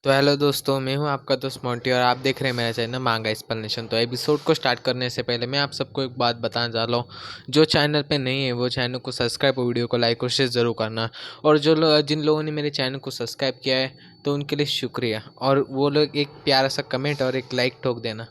तो हेलो दोस्तों, मैं हूं आपका दोस्त मोंटी और आप देख रहे हैं मेरा चैनल मांगा एक्सप्लेनेशन। तो एपिसोड को स्टार्ट करने से पहले मैं आप सबको एक बात बताना चाह रहा हूँ। जो चैनल पे नहीं है वो चैनल को सब्सक्राइब और वीडियो को लाइक और शेयर ज़रूर करना। और जिन लोगों ने मेरे चैनल को सब्सक्राइब किया है तो उनके लिए शुक्रिया, और वो लोग एक प्यारा सा कमेंट और एक लाइक ठोक देना।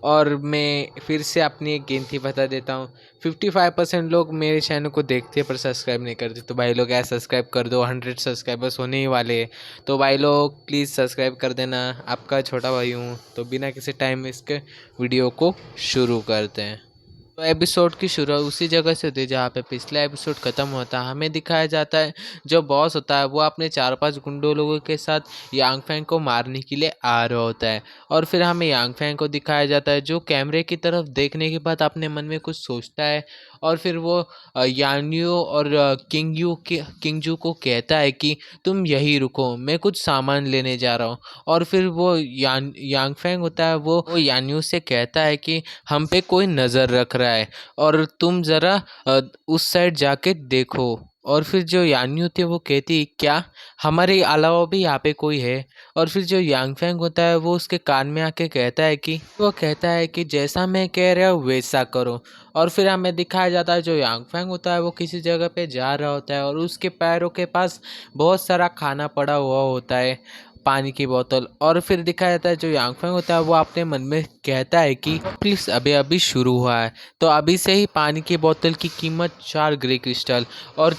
और मैं फिर से अपनी एक गिनती बता देता हूँ। 55% लोग मेरे चैनल को देखते हैं पर सब्सक्राइब नहीं करते। तो भाई लोग ऐसा सब्सक्राइब कर दो, 100 सब्सक्राइबर्स होने ही वाले हैं। तो भाई लोग प्लीज़ सब्सक्राइब कर देना। आपका छोटा भाई हूँ। तो बिना किसी टाइम इसके वीडियो को शुरू करते हैं। तो एपिसोड की शुरुआत उसी जगह से होती है जहाँ पे पिछला एपिसोड खत्म होता है। हमें दिखाया जाता है जो बॉस होता है वो अपने 4-5 गुंडों लोगों के साथ यांग फैंग को मारने के लिए आ रहा होता है। और फिर हमें यांग फैंग को दिखाया जाता है जो कैमरे की तरफ देखने के बाद अपने मन में कुछ सोचता है। और फिर वो यान्यू और किंगजू को कहता है कि तुम यहीं रुको, मैं कुछ सामान लेने जा रहा हूँ। और फिर वो यांग फैंग होता है वो यान्यू से कहता है कि हम पे कोई नज़र रख रहा है और तुम ज़रा उस साइड जाके देखो। और फिर जो यान्यू थी वो कहती क्या हमारे अलावा भी यहाँ पे कोई है। और फिर जो यांग फैंग होता है वो उसके कान में आके कहता है कि जैसा मैं कह रहा हूँ वैसा करो। और फिर हमें दिखाया जाता है जो यांग फैंग होता है वो किसी जगह पे जा रहा होता है और उसके पैरों के पास बहुत सारा खाना पड़ा हुआ होता है, पानी की बोतल। और फिर दिखाया जाता है जो यांग फैंग होता है वो अपने मन में कहता है कि प्लीज़ अभी अभी शुरू हुआ है तो अभी से ही पानी की बोतल की कीमत 4 ग्रे क्रिस्टल और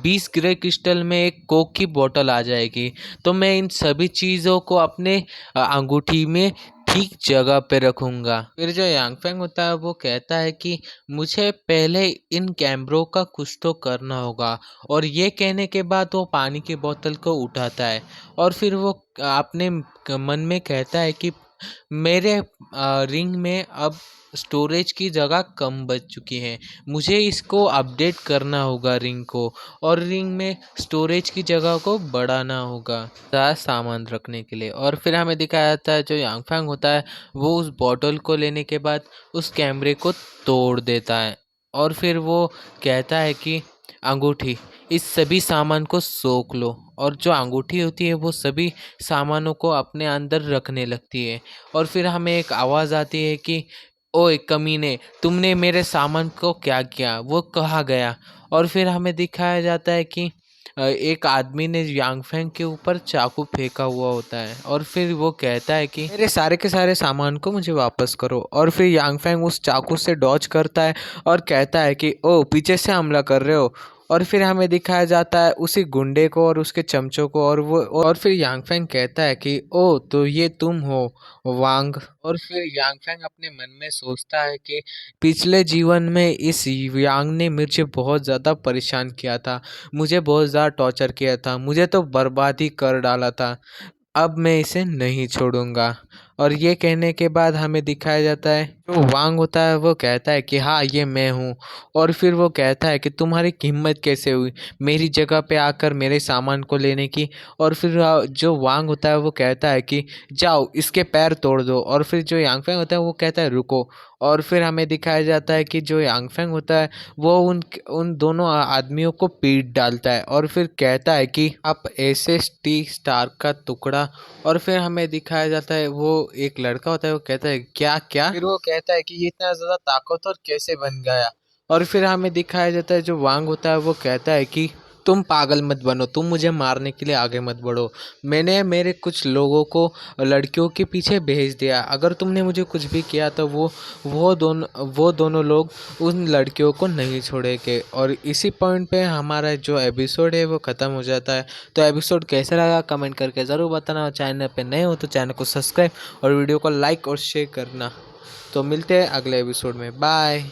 20 ग्रे क्रिस्टल में एक कोक की बोतल आ जाएगी। तो मैं इन सभी चीज़ों को अपने अंगूठी में ठीक जगह पे रखूँगा। फिर जो यांग फैंग होता है वो कहता है कि मुझे पहले इन कैमरों का कुछ तो करना होगा। और ये कहने के बाद वो पानी की बोतल को उठाता है और फिर वो अपने मन में कहता है कि मेरे रिंग में अब स्टोरेज की जगह कम बच चुकी है, मुझे इसको अपडेट करना होगा रिंग को। और रिंग में स्टोरेज की जगह को बढ़ाना होगा ज़्यादा सामान रखने के लिए। और फिर हमें दिखाया जाता है जो यांग फैंग होता है वो उस बॉटल को लेने के बाद उस कैमरे को तोड़ देता है। और फिर वो कहता है कि अंगूठी, इस सभी सामान को सोख लो। और जो अंगूठी होती है वो सभी सामानों को अपने अंदर रखने लगती है। और फिर हमें एक आवाज़ आती है कि ओए कमीने, तुमने मेरे सामान को क्या किया, वो कहाँ गया। और फिर हमें दिखाया जाता है कि एक आदमी ने यांग फैंग के ऊपर चाकू फेंका हुआ होता है। और फिर वो कहता है कि मेरे सारे के सारे सामान को मुझे वापस करो। और फिर यांग फैंग उस चाकू से डॉज करता है और कहता है कि ओ पीछे से हमला कर रहे हो। और फिर हमें दिखाया जाता है उसी गुंडे को और उसके चमचों को। और फिर यांग फैंग कहता है कि ओ तो ये तुम हो वांग। और फिर यांग फैंग अपने मन में सोचता है कि पिछले जीवन में इस यांग ने मुझे बहुत ज़्यादा परेशान किया था, मुझे बहुत ज़्यादा टॉर्चर किया था, मुझे तो बर्बाद ही कर डाला था, अब मैं इसे नहीं छोड़ूंगा। और ये कहने के बाद हमें दिखाया जाता है जो वांग होता है वो कहता है कि हाँ ये मैं हूँ। और फिर वो कहता है कि तुम्हारी हिम्मत कैसे हुई मेरी जगह पे आकर मेरे सामान को लेने की। और फिर जो वांग होता है वो कहता है कि जाओ इसके पैर तोड़ दो। और फिर जो यांग फैंग होता है वो कहता है रुको। और फिर हमें दिखाया जाता है कि जो यांग फैंग होता है वो उन उन दोनों आदमियों को पीट डालता है और फिर कहता है कि आप ऐसे टी स्टार का टुकड़ा। और फिर हमें दिखाया जाता है वो एक लड़का होता है वो कहता है क्या क्या, फिर वो कहता है कि ये इतना ज़्यादा ताकतवर कैसे बन गया। और फिर हमें दिखाया जाता है जो वांग होता है वो कहता है कि तुम पागल मत बनो, तुम मुझे मारने के लिए आगे मत बढ़ो, मैंने मेरे कुछ लोगों को लड़कियों के पीछे भेज दिया, अगर तुमने मुझे कुछ भी किया तो वो दोनों लोग उन लड़कियों को नहीं छोड़ेंगे। और इसी पॉइंट पे हमारा जो एपिसोड है वो ख़त्म हो जाता है। तो एपिसोड कैसा लगा कमेंट करके ज़रूर बताना, और चैनल पे नए हो तो चैनल को सब्सक्राइब और वीडियो को लाइक और शेयर करना। तो मिलते हैं अगले एपिसोड में, बाय।